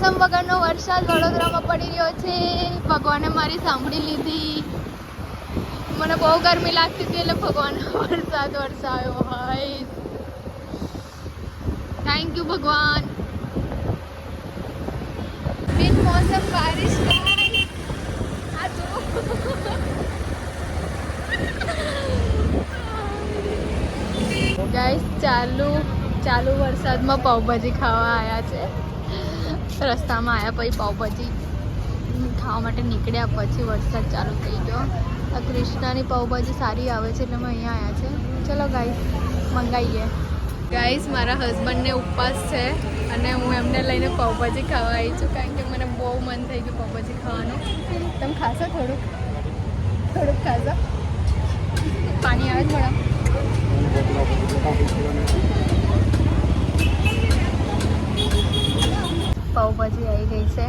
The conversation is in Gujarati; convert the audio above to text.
મોસમ વગરનો વરસાદ વડોદરામાં પડી રહ્યો છે. ભગવાને મારી સાંભળી લીધી. મને બહુ ગરમી લાગતી હતી એટલે ભગવાન વરસાદ વરસાવ્યો. ભાઈ થેન્ક યુ ભગવાન. બિન મોસમ બારિશ થાય. આ જો ગાઈસ ચાલુ વરસાદમાં પાવભાજી ખાવા આવ્યા છે. રસ્તામાં આવ્યા પછી પાવભાજી ખાવા માટે નીકળ્યા પછી વરસાદ ચાલુ થઈ ગયો. આ કૃષ્ણાની પાવભાજી સારી આવે છે એટલે અમે અહીંયા આવ્યા છે. ચલો ગાઈસ મંગાવીએ. ગાઈસ મારા હસબન્ડને ઉપવાસ છે અને હું એમને લઈને પાવભાજી ખાવા આવી છું કારણ કે મને બહુ મન થઈ ગયું પાવભાજી ખાવાનું. તમે ખાશો? થોડુંક ખાશો? પાણી આવે છે મેડમ? પાવભાજી આવી ગઈ છે.